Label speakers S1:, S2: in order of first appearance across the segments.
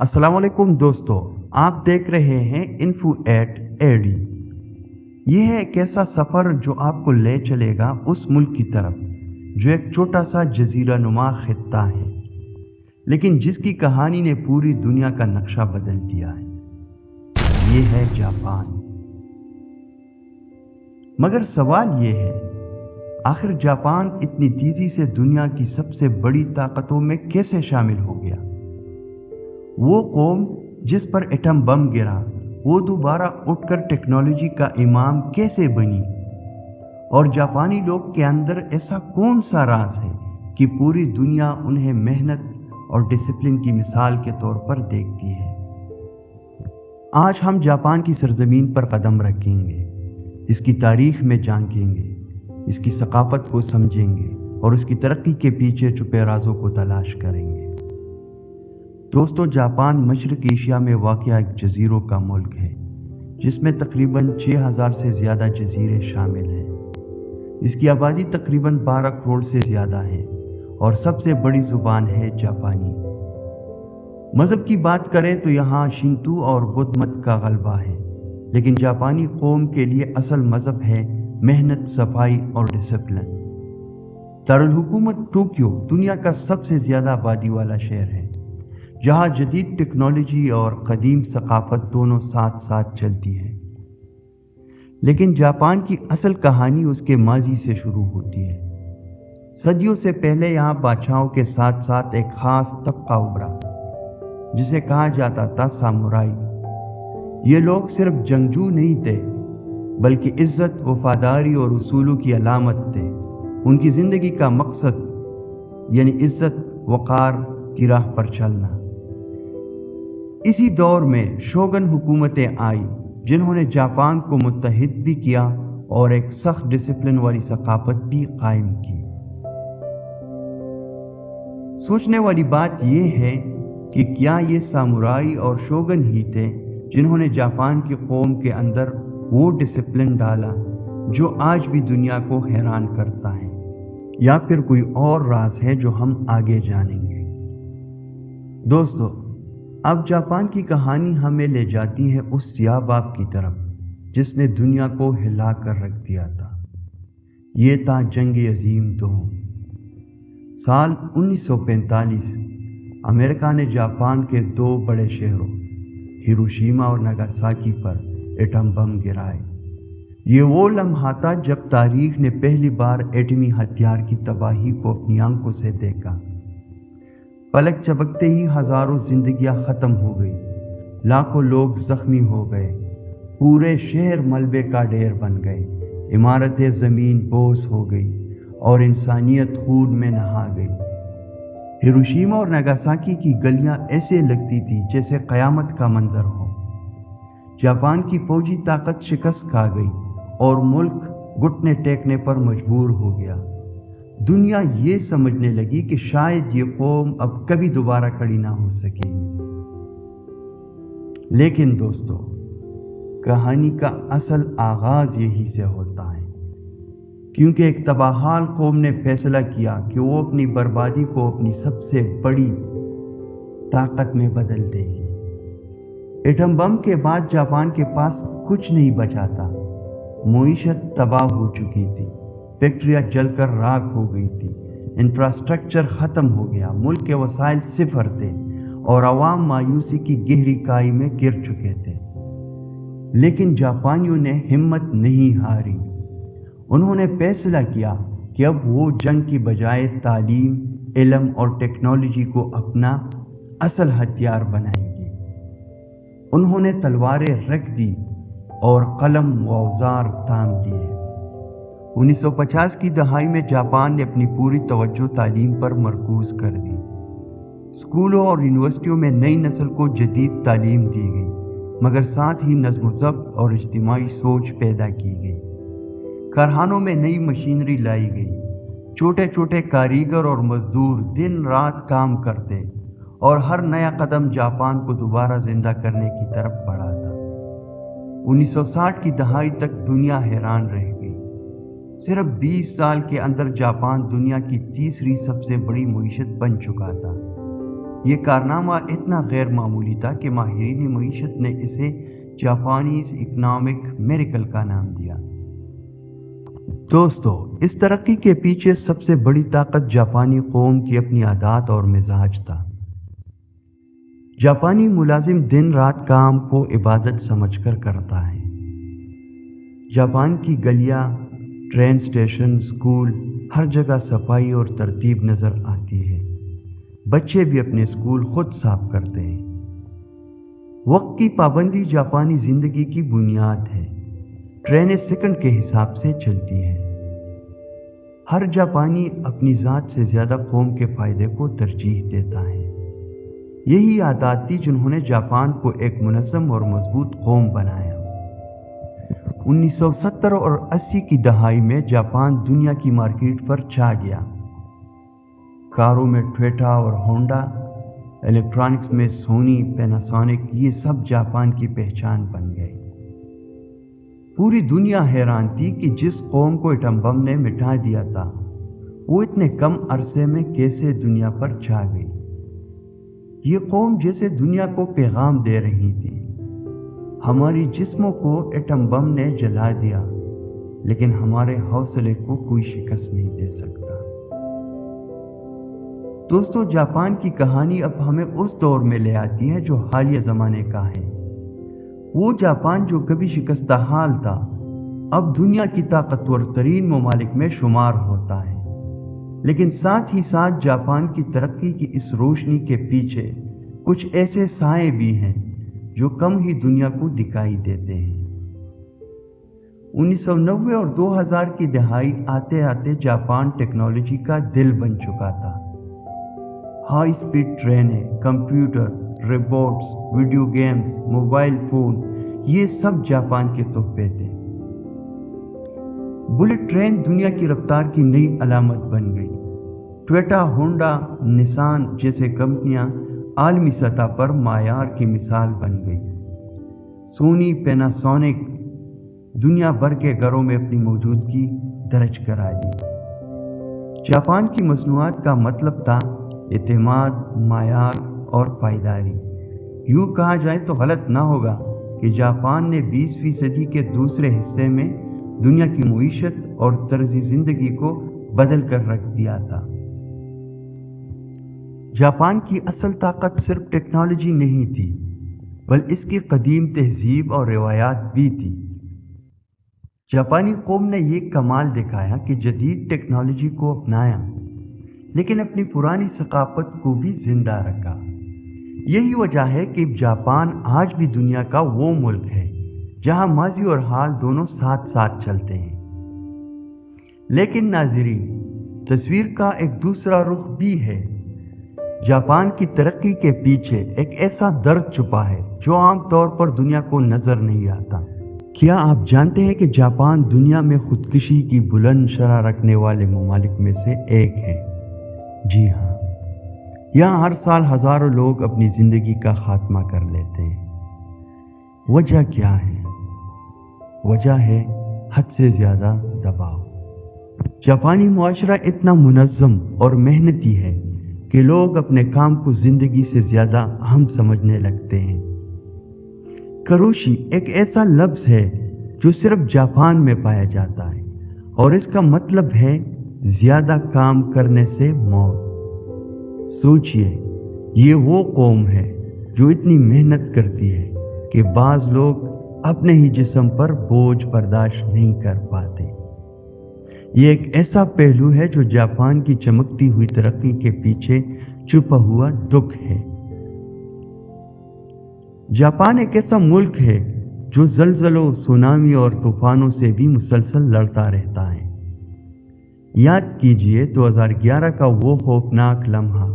S1: अस्सलाम वालेकुम दोस्तों, आप देख रहे हैं इन्फो एट एडी। ये है एक ऐसा सफ़र जो आपको ले चलेगा उस मुल्क की तरफ जो एक छोटा सा जजीरा नुमा खित्ता है, लेकिन जिसकी कहानी ने पूरी दुनिया का नक्शा बदल दिया है। ये है जापान। मगर सवाल ये है, आखिर जापान इतनी तेज़ी से दुनिया की सबसे बड़ी ताकतों में कैसे शामिल हो गया? वो कौम जिस पर एटम बम गिरा, वो दोबारा उठकर टेक्नोलॉजी का इमाम कैसे बनी? और जापानी लोग के अंदर ऐसा कौन सा राज है कि पूरी दुनिया उन्हें मेहनत और डिसिप्लिन की मिसाल के तौर पर देखती है? आज हम जापान की सरजमीन पर कदम रखेंगे, इसकी तारीख में झांकेंगे, इसकी सकाफत को समझेंगे और उसकी तरक्की के पीछे छुपे राजों को तलाश करेंगे। दोस्तों, जापान मशरक़ एशिया में वाक़या एक जज़ीरों का मुल्क है जिसमें तकरीबन 6000 से ज़्यादा जज़ीरे शामिल हैं। इसकी आबादी तकरीबन 12 करोड़ से ज़्यादा है और सबसे बड़ी ज़ुबान है जापानी। मज़हब की बात करें तो यहाँ शिंतो और बुद्ध मत का गलबा है, लेकिन जापानी कौम के लिए असल मज़हब है मेहनत, सफाई और डिसिप्लिन। दारुल हुकूमत टोक्यो दुनिया का सबसे ज़्यादा आबादी वाला शहर है, जहाँ जदीद टेक्नोलॉजी और क़दीम सकाफ़त दोनों साथ साथ चलती हैं। लेकिन जापान की असल कहानी उसके माजी से शुरू होती है। सदियों से पहले यहाँ बादशाहों के साथ साथ एक ख़ास तबका उभरा जिसे कहा जाता था सामुराई। ये लोग सिर्फ जंगजू नहीं थे, बल्कि इज़्ज़त, वफादारी और उसूलों की अलामत थे। उनकी ज़िंदगी का मकसद यानी इज़्ज़त, वक़ार की राह पर चलना। इसी दौर में शोगन हुकूमतें आई जिन्होंने जापान को मुत्तहिद भी किया और एक सख्त डिसिप्लिन वाली सकाफत भी कायम की। सोचने वाली बात यह है कि क्या ये सामुराई और शोगन ही थे जिन्होंने जापान की कौम के अंदर वो डिसिप्लिन डाला जो आज भी दुनिया को हैरान करता है, या फिर कोई और राज है जो हम आगे जानेंगे। दोस्तों, अब जापान की कहानी हमें ले जाती है उस सियाह बाब की तरफ जिसने दुनिया को हिला कर रख दिया था। ये था जंग अजीम 2। साल 1945 अमेरिका ने जापान के 2 बड़े शहरों हिरोशिमा और नागासाकी पर एटम बम गिराए। ये वो लम्हा था जब तारीख ने पहली बार एटमी हथियार की तबाही को अपनी आंखों से देखा। पलक झपकते ही हज़ारों जिंदगियां ख़त्म हो गई, लाखों लोग ज़ख्मी हो गए, पूरे शहर मलबे का ढेर बन गए, इमारतें ज़मीन बोस हो गई और इंसानियत खून में नहा गई। हिरोशिमा और नागासाकी की गलियां ऐसे लगती थी जैसे क़यामत का मंजर हो। जापान की फौजी ताकत शिकस्त खा गई और मुल्क घुटने टेकने पर मजबूर हो गया। दुनिया ये समझने लगी कि शायद ये कौम अब कभी दोबारा खड़ी ना हो सकेगी। लेकिन दोस्तों, कहानी का असल आगाज यही से होता है, क्योंकि एक तबाहाल कौम ने फैसला किया कि वो अपनी बर्बादी को अपनी सबसे बड़ी ताकत में बदल देगी। एटम बम के बाद जापान के पास कुछ नहीं बचा था। मुईशत तबाह हो चुकी थी, फैक्ट्रियाँ जलकर राख हो गई थी, इंफ्रास्ट्रक्चर ख़त्म हो गया, मुल्क के वसाइल सिफर थे और आवाम मायूसी की गहरी खाई में गिर चुके थे। लेकिन जापानियों ने हिम्मत नहीं हारी। उन्होंने फैसला किया कि अब वो जंग की बजाय तालीम, इल्म और टेक्नोलॉजी को अपना असल हथियार बनाएंगे। उन्होंने तलवारें रख दी और कलम व औजार थाम लिए। 1950 की दहाई में जापान ने अपनी पूरी तवज्जो तालीम पर मरकूज़ कर दी। स्कूलों और यूनिवर्सिटियों में नई नस्ल को जदीद तालीम दी गई, मगर साथ ही नज़्म व ज़ब्त और इज्तिमाई सोच पैदा की गई। कारखानों में नई मशीनरी लाई गई। छोटे छोटे कारीगर और मज़दूर दिन रात काम करते और हर नया कदम जापान को दोबारा ज़िंदा करने की तरफ बढ़ा था। 1960 की दहाई तक दुनिया हैरान रह गई। सिर्फ 20 साल के अंदर जापान दुनिया की तीसरी सबसे बड़ी मईशत बन चुका था। یہ کارنامہ اتنا غیر معمولی تھا کہ ماہرین معیشت نے اسے جاپانیز اکنامک میریکل کا نام دیا۔ دوستو، اس ترقی کے پیچھے سب سے بڑی طاقت جاپانی قوم کی اپنی عادات اور مزاج تھا۔ جاپانی ملازم دن رات کام کو عبادت سمجھ کر کرتا ہے۔ جاپان کی گلیاں، ٹرین اسٹیشن، اسکول، ہر جگہ صفائی اور ترتیب نظر آتی ہے۔ بچے بھی اپنے اسکول خود صاف کرتے ہیں۔ وقت کی پابندی جاپانی زندگی کی بنیاد ہے۔ ٹرینیں سیکنڈ کے حساب سے چلتی ہیں۔ ہر جاپانی اپنی ذات سے زیادہ قوم کے فائدے کو ترجیح دیتا ہے۔ یہی عادات تھی جنہوں نے جاپان کو ایک منظم اور مضبوط قوم بنایا۔ 1970 اور 80 کی دہائی میں جاپان دنیا کی مارکیٹ پر چھا گیا۔ کاروں میں ٹویوٹا اور ہونڈا، الیکٹرانکس میں سونی، پیناسونک، یہ سب جاپان کی پہچان بن گئے۔ پوری دنیا حیران تھی کہ جس قوم کو ایٹم بم نے مٹا دیا تھا وہ اتنے کم عرصے میں کیسے دنیا پر چھا گئی۔ یہ قوم جیسے دنیا کو پیغام دے رہی تھی، ہماری جسموں کو ایٹم بم نے جلا دیا، لیکن ہمارے حوصلے کو کوئی شکست نہیں دے سکتا۔ دوستو، جاپان کی کہانی اب ہمیں اس دور میں لے آتی ہے جو حالیہ زمانے کا ہے۔ وہ جاپان جو کبھی شکستہ حال تھا، اب دنیا کی طاقتور ترین ممالک میں شمار ہوتا ہے۔ لیکن ساتھ ہی ساتھ جاپان کی ترقی کی اس روشنی کے پیچھے کچھ ایسے سائے بھی ہیں جو کم ہی دنیا کو دکھائی دیتے ہیں۔ 1990 اور 2000 کی دہائی آتے آتے جاپان ٹیکنالوجی کا دل بن چکا تھا۔ ہائی سپیڈ ٹرینیں، computer, robots, video games, mobile phone, یہ سب جاپان کے تحفے تھے۔ بلٹ ٹرین دنیا کی رفتار کی نئی علامت بن گئی۔ ٹویوٹا، ہونڈا، نسان جیسے کمپنیاں عالمی سطح پر معیار کی مثال بن گئی۔ سونی، پیناسونک دنیا بھر کے گھروں میں اپنی موجودگی درج کرا دی۔ جاپان کی مصنوعات کا مطلب تھا اعتماد، معیار اور پائیداری۔ یوں کہا جائے تو غلط نہ ہوگا کہ جاپان نے 20ویں صدی کے دوسرے حصے میں دنیا کی معیشت اور طرز زندگی کو بدل کر رکھ دیا تھا۔ جاپان کی اصل طاقت صرف ٹیکنالوجی نہیں تھی، بلکہ اس کی قدیم تہذیب اور روایات بھی تھی۔ جاپانی قوم نے یہ کمال دکھایا کہ جدید ٹیکنالوجی کو اپنایا، لیکن اپنی پرانی ثقافت کو بھی زندہ رکھا۔ یہی وجہ ہے کہ جاپان آج بھی دنیا کا وہ ملک ہے جہاں ماضی اور حال دونوں ساتھ ساتھ چلتے ہیں۔ لیکن ناظرین، تصویر کا ایک دوسرا رخ بھی ہے۔ جاپان کی ترقی کے پیچھے ایک ایسا درد چھپا ہے جو عام طور پر دنیا کو نظر نہیں آتا۔ کیا آپ جانتے ہیں کہ جاپان دنیا میں خودکشی کی بلند شرح رکھنے والے ممالک میں سے ایک ہے؟ جی ہاں، یہاں ہر سال ہزاروں لوگ اپنی زندگی کا خاتمہ کر لیتے ہیں۔ وجہ کیا ہے؟ وجہ ہے حد سے زیادہ دباؤ۔ جاپانی معاشرہ اتنا منظم اور محنتی ہے کہ لوگ اپنے کام کو زندگی سے زیادہ اہم سمجھنے لگتے ہیں۔ کروشی ایک ایسا لفظ ہے جو صرف جاپان میں پایا جاتا ہے، اور اس کا مطلب ہے زیادہ کام کرنے سے موت۔ سوچئے، یہ وہ قوم ہے جو اتنی محنت کرتی ہے کہ بعض لوگ اپنے ہی جسم پر بوجھ برداشت نہیں کر پاتے۔ یہ ایک ایسا پہلو ہے جو جاپان کی چمکتی ہوئی ترقی کے پیچھے چھپا ہوا دکھ ہے۔ جاپان ایک ایسا ملک ہے جو زلزلوں، سونامی اور طوفانوں سے بھی مسلسل لڑتا رہتا ہے۔ یاد کیجئے 2011 کا وہ خوفناک لمحہ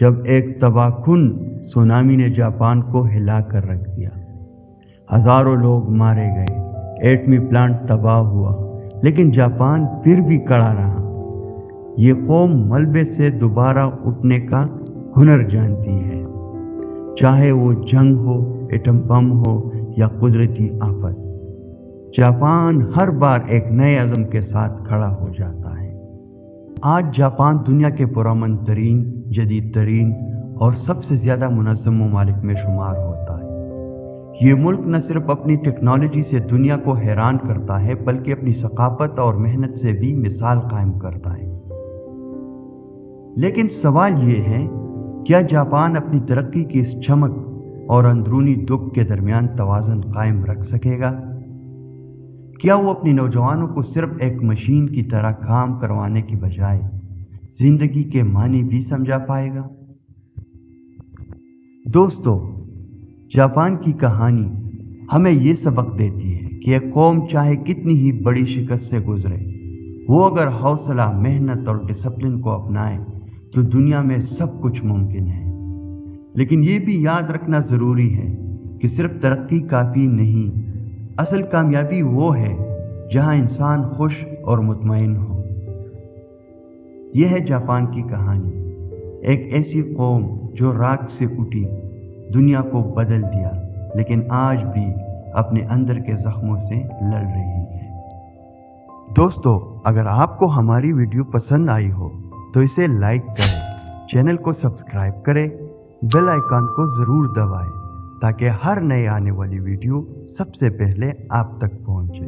S1: جب ایک تباہ کن سونامی نے جاپان کو ہلا کر رکھ دیا۔ ہزاروں لوگ مارے گئے، ایٹمی پلانٹ تباہ ہوا، لیکن جاپان پھر بھی کڑا رہا۔ یہ قوم ملبے سے دوبارہ اٹھنے کا ہنر جانتی ہے، چاہے وہ جنگ ہو، ایٹم بم ہو یا قدرتی آفت۔ جاپان ہر بار ایک نئے عزم کے ساتھ کھڑا ہو جاتا ہے۔ آج جاپان دنیا کے پرامن ترین، جدید ترین और सबसे ज़्यादा मुनज़्ज़म ममालिक में शुमार होता है। ये मुल्क न सिर्फ अपनी टेक्नोलॉजी से दुनिया को हैरान करता है बल्कि अपनी सकाफत और मेहनत से भी मिसाल कायम करता है। लेकिन सवाल ये है, क्या जापान अपनी तरक्की की इस चमक और अंदरूनी दुख के दरमियान तवाज़ुन कायम रख सकेगा? क्या वो अपनी नौजवानों को सिर्फ एक मशीन की तरह काम करवाने की बजाय ज़िंदगी के मानी भी समझा पाएगा? दोस्तों, जापान की कहानी हमें ये सबक देती है कि एक कौम चाहे कितनी ही बड़ी शिकस्त से गुजरे, वो अगर हौसला, मेहनत और डिसिप्लिन को अपनाए तो दुनिया में सब कुछ मुमकिन है। लेकिन ये भी याद रखना ज़रूरी है कि सिर्फ तरक्की काफ़ी नहीं, असल कामयाबी वो है जहाँ इंसान खुश और मुतमईन हो। यह है जापान की कहानी, एक ऐसी कौम जो राख से उठी, दुनिया को बदल दिया, लेकिन आज भी अपने अंदर के ज़ख्मों से लड़ रही है। दोस्तों, अगर आपको हमारी वीडियो पसंद आई हो तो इसे लाइक करें, चैनल को सब्सक्राइब करें, बेल आइकन को ज़रूर दबाएं ताकि हर नए आने वाली वीडियो सबसे पहले आप तक पहुंचे।